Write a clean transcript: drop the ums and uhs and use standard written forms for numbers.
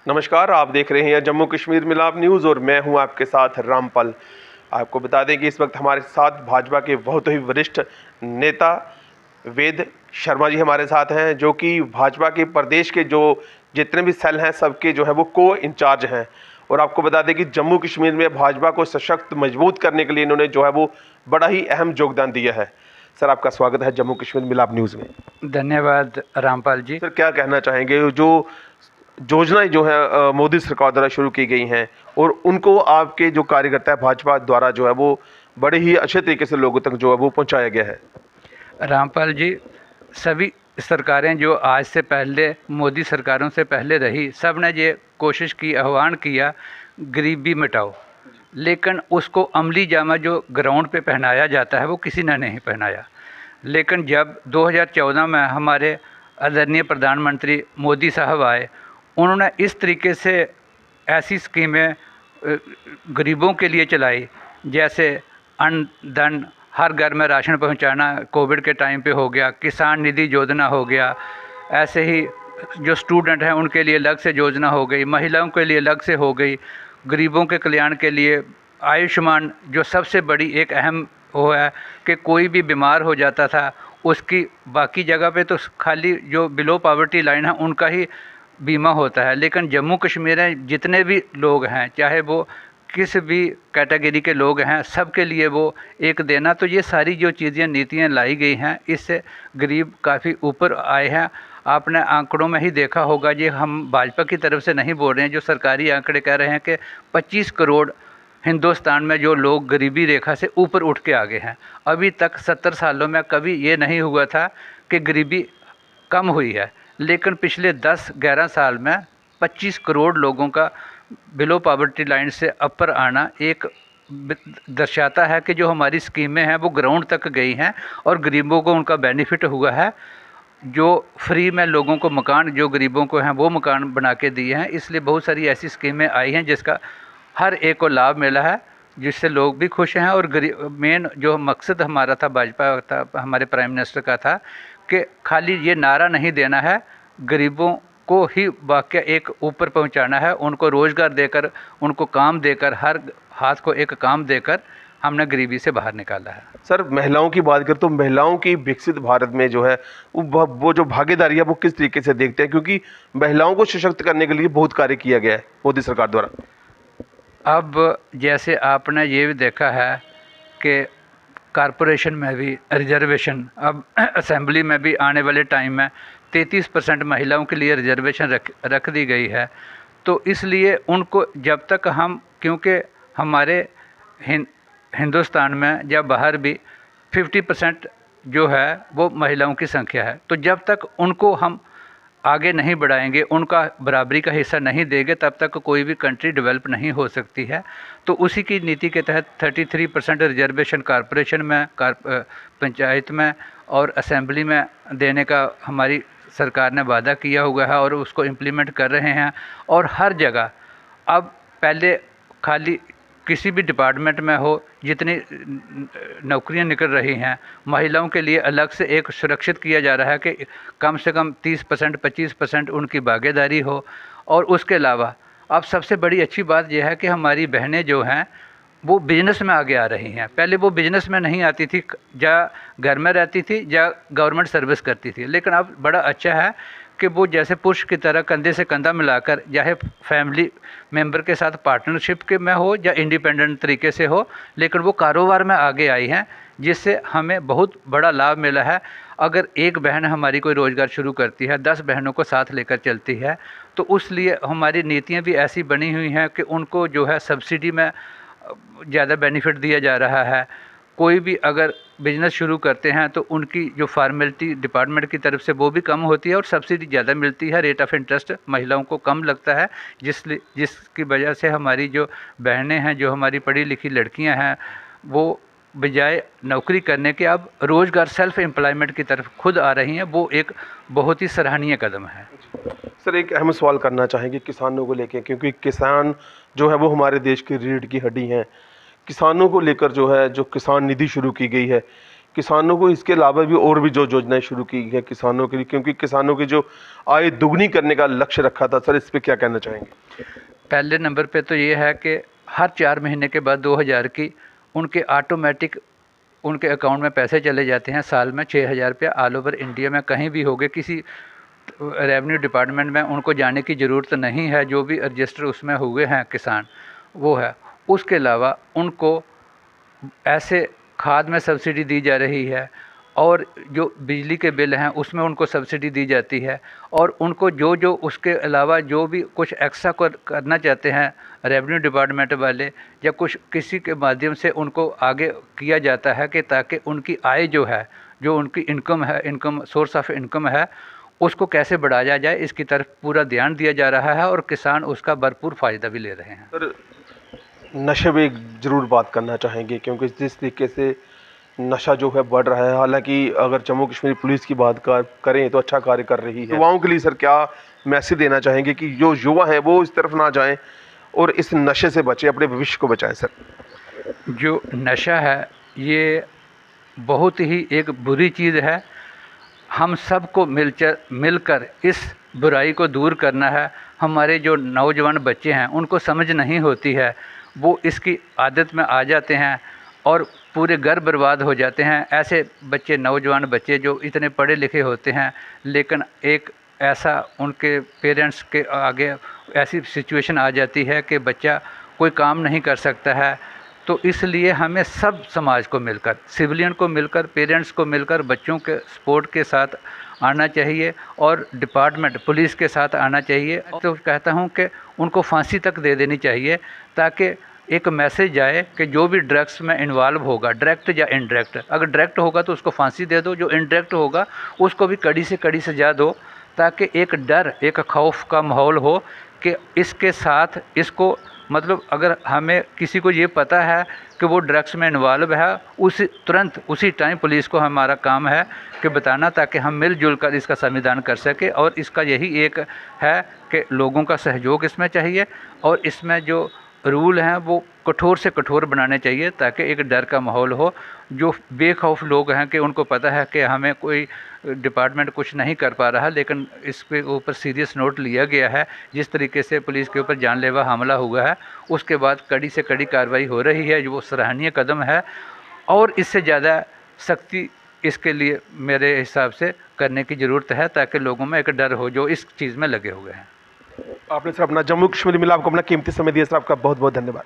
नमस्कार, आप देख रहे हैं जम्मू कश्मीर मिलाप न्यूज़ और मैं हूं आपके साथ रामपाल। आपको बता दें कि इस वक्त हमारे साथ भाजपा के बहुत ही वरिष्ठ नेता वेद शर्मा जी हमारे साथ हैं, जो कि भाजपा के प्रदेश के जो जितने भी सेल हैं सबके जो है वो को इंचार्ज हैं। और आपको बता दें कि जम्मू कश्मीर में भाजपा को सशक्त मजबूत करने के लिए इन्होंने जो है वो बड़ा ही अहम योगदान दिया है। सर, आपका स्वागत है जम्मू कश्मीर मिलाप न्यूज़ में। धन्यवाद रामपाल जी। सर, क्या कहना चाहेंगे जो योजनाएं जो है मोदी सरकार द्वारा शुरू की गई हैं और उनको आपके जो कार्यकर्ता है भाजपा द्वारा जो है वो बड़े ही अच्छे तरीके से लोगों तक जो है वो पहुंचाया गया है? रामपाल जी, सभी सरकारें जो आज से पहले मोदी सरकारों से पहले रही, सब ने ये कोशिश की, आह्वान किया गरीबी मिटाओ, लेकिन उसको अमली जामा जो ग्राउंड पे पहनाया जाता है वो किसी ने नहीं पहनाया। लेकिन जब 2014 में हमारे आदरणीय प्रधानमंत्री मोदी साहब आए, उन्होंने इस तरीके से ऐसी स्कीमें गरीबों के लिए चलाई, जैसे अन्न धन, हर घर में राशन पहुंचाना कोविड के टाइम पे हो गया, किसान निधि योजना हो गया, ऐसे ही जो स्टूडेंट हैं उनके लिए अलग से योजना हो गई, महिलाओं के लिए अलग से हो गई, गरीबों के कल्याण के लिए आयुष्मान जो सबसे बड़ी एक अहम वो है कि कोई भी बीमार हो जाता था उसकी बाकी जगह पे तो खाली जो बिलो पॉवर्टी लाइन है उनका ही बीमा होता है, लेकिन जम्मू कश्मीर में जितने भी लोग हैं, चाहे वो किस भी कैटेगरी के लोग हैं, सबके लिए वो एक देना। तो ये सारी जो चीज़ें नीतियाँ लाई गई हैं, इससे गरीब काफ़ी ऊपर आए हैं। आपने आंकड़ों में ही देखा होगा, ये हम भाजपा की तरफ से नहीं बोल रहे हैं, जो सरकारी आंकड़े कह रहे हैं कि 25 करोड़ हिंदुस्तान में जो लोग गरीबी रेखा से ऊपर उठ के आगे हैं। अभी तक 70 सालों में कभी ये नहीं हुआ था कि गरीबी कम हुई है, लेकिन पिछले 10-11 साल में 25 करोड़ लोगों का बिलो पॉवर्टी लाइन से अपर आना एक दर्शाता है कि जो हमारी स्कीमें हैं वो ग्राउंड तक गई हैं और गरीबों को उनका बेनिफिट हुआ है। जो फ्री में लोगों को मकान, जो गरीबों को हैं वो मकान बना के दिए हैं, इसलिए बहुत सारी ऐसी स्कीमें आई हैं जिसका हर एक को लाभ मिला है, जिससे लोग भी खुश हैं। और मेन जो मकसद हमारा था, भाजपा था, हमारे प्राइम मिनिस्टर का था कि खाली ये नारा नहीं देना है, गरीबों को ही वाकई एक ऊपर पहुंचाना है, उनको रोज़गार देकर, उनको काम देकर, हर हाथ को एक काम देकर हमने गरीबी से बाहर निकाला है। सर, महिलाओं की बात करें तो महिलाओं की विकसित भारत में जो है वो जो भागीदारी है वो किस तरीके से देखते हैं, क्योंकि महिलाओं को सशक्त करने के लिए बहुत कार्य किया गया है मोदी सरकार द्वारा। अब जैसे आपने ये भी देखा है कि कारपोरेशन में भी रिजर्वेशन, अब असेंबली में भी आने वाले टाइम में 33% महिलाओं के लिए रिजर्वेशन रख दी गई है। तो इसलिए उनको जब तक हम, क्योंकि हमारे हिंदुस्तान में या बाहर भी 50% जो है वो महिलाओं की संख्या है, तो जब तक उनको हम आगे नहीं बढ़ाएंगे, उनका बराबरी का हिस्सा नहीं देंगे, तब तक कोई भी कंट्री डेवलप नहीं हो सकती है। तो उसी की नीति के तहत 33% रिजर्वेशन कारपोरेशन में, पंचायत में और असेंबली में देने का हमारी सरकार ने वादा किया हुआ है और उसको इम्प्लीमेंट कर रहे हैं। और हर जगह अब पहले खाली किसी भी डिपार्टमेंट में हो, जितनी नौकरियां निकल रही हैं, महिलाओं के लिए अलग से एक सुरक्षित किया जा रहा है कि कम से कम 30% 25% उनकी भागीदारी हो। और उसके अलावा अब सबसे बड़ी अच्छी बात यह है कि हमारी बहनें जो हैं वो बिज़नेस में आगे आ रही हैं। पहले वो बिज़नेस में नहीं आती थी, या घर में रहती थी या गवर्नमेंट सर्विस करती थी, लेकिन अब बड़ा अच्छा है कि वो जैसे पुरुष की तरह कंधे से कंधा मिलाकर, चाहे फैमिली मेंबर के साथ पार्टनरशिप के में हो या इंडिपेंडेंट तरीके से हो, लेकिन वो कारोबार में आगे आई हैं, जिससे हमें बहुत बड़ा लाभ मिला है। अगर एक बहन हमारी कोई रोज़गार शुरू करती है, 10 बहनों को साथ लेकर चलती है, तो उसलिए हमारी नीतियाँ भी ऐसी बनी हुई हैं कि उनको जो है सब्सिडी में ज़्यादा बेनिफिट दिया जा रहा है। कोई भी अगर बिज़नेस शुरू करते हैं तो उनकी जो फॉर्मेलिटी डिपार्टमेंट की तरफ से वो भी कम होती है और सब्सिडी ज़्यादा मिलती है, रेट ऑफ इंटरेस्ट महिलाओं को कम लगता है, जिसकी वजह से हमारी जो बहनें हैं, जो हमारी पढ़ी लिखी लड़कियां हैं, वो बजाय नौकरी करने के अब रोज़गार, सेल्फ एम्प्लॉयमेंट की तरफ खुद आ रही हैं। वो एक बहुत ही सराहनीय कदम है। सर, एक अहम सवाल करना चाहेंगे किसानों को लेकर, क्योंकि किसान जो है वो हमारे देश की रीढ़ की हड्डी हैं। किसानों को लेकर जो है जो किसान निधि शुरू की गई है, किसानों को इसके अलावा भी और भी जो योजनाएं शुरू की हैं किसानों के लिए, क्योंकि किसानों की जो आय दुगनी करने का लक्ष्य रखा था सर, इस पे क्या कहना चाहेंगे? पहले नंबर पे तो ये है कि हर 4 महीने के बाद 2000 की उनके ऑटोमेटिक उनके अकाउंट में पैसे चले जाते हैं। साल में 6000 रुपया ऑल ओवर इंडिया में कहीं भी हो गए, किसी रेवेन्यू डिपार्टमेंट में उनको जाने की ज़रूरत नहीं है। जो भी रजिस्टर उसमें हुए हैं किसान, वो है। उसके अलावा उनको ऐसे खाद में सब्सिडी दी जा रही है, और जो बिजली के बिल हैं उसमें उनको सब्सिडी दी जाती है। और उनको जो जो उसके अलावा जो भी कुछ एक्स्ट्रा करना चाहते हैं रेवेन्यू डिपार्टमेंट वाले, या कुछ किसी के माध्यम से उनको आगे किया जाता है कि ताकि उनकी आय जो है, जो उनकी इनकम है, इनकम सोर्स ऑफ इनकम है, उसको कैसे बढ़ाया जाए, इसकी तरफ पूरा ध्यान दिया जा रहा है और किसान उसका भरपूर फ़ायदा भी ले रहे हैं। सर, नशे पे ज़रूर बात करना चाहेंगे, क्योंकि जिस तरीके से नशा जो है बढ़ रहा है, हालांकि अगर जम्मू कश्मीर पुलिस की बात करें तो अच्छा कार्य कर रही है। युवाओं के लिए सर क्या मैसेज देना चाहेंगे कि जो युवा हैं वो इस तरफ ना जाएं और इस नशे से बचें, अपने भविष्य को बचाएं? सर, जो नशा है ये बहुत ही एक बुरी चीज़ है। हम सबको मिलकर इस बुराई को दूर करना है। हमारे जो नौजवान बच्चे हैं उनको समझ नहीं होती है, वो इसकी आदत में आ जाते हैं और पूरे घर बर्बाद हो जाते हैं। ऐसे बच्चे, नौजवान बच्चे जो इतने पढ़े लिखे होते हैं, लेकिन एक ऐसा उनके पेरेंट्स के आगे ऐसी सिचुएशन आ जाती है कि बच्चा कोई काम नहीं कर सकता है। तो इसलिए हमें सब समाज को मिलकर, सिविलियन को मिलकर, पेरेंट्स को मिलकर बच्चों के सपोर्ट के साथ आना चाहिए और डिपार्टमेंट पुलिस के साथ आना चाहिए। तो कहता हूं कि उनको फांसी तक दे देनी चाहिए, ताकि एक मैसेज जाए कि जो भी ड्रग्स में इन्वॉल्व होगा, डायरेक्ट या इनडायरेक्ट, अगर डायरेक्ट होगा तो उसको फांसी दे दो, जो इनडायरेक्ट होगा उसको भी कड़ी से कड़ी सजा दो, ताकि एक डर, एक खौफ का माहौल हो कि इसके साथ इसको, मतलब अगर हमें किसी को ये पता है कि वो ड्रग्स में इन्वॉल्व है, तुरंत उसी टाइम पुलिस को हमारा काम है कि बताना, ताकि हम मिलजुल कर इसका समाधान कर सके। और इसका यही एक है कि लोगों का सहयोग इसमें चाहिए, और इसमें जो रूल हैं वो कठोर से कठोर बनाने चाहिए, ताकि एक डर का माहौल हो। जो बेखौफ लोग हैं कि उनको पता है कि हमें कोई डिपार्टमेंट कुछ नहीं कर पा रहा, लेकिन इस पे ऊपर सीरियस नोट लिया गया है। जिस तरीके से पुलिस के ऊपर जानलेवा हमला हुआ है, उसके बाद कड़ी से कड़ी कार्रवाई हो रही है, जो सराहनीय कदम है। और इससे ज़्यादा सख्ती इसके लिए मेरे हिसाब से करने की ज़रूरत है, ताकि लोगों में एक डर हो जो इस चीज़ में लगे हुए हैं। आपने सर अपना जम्मू कश्मीर मिला आपको अपना कीमती समय दिया सर, आपका बहुत बहुत धन्यवाद।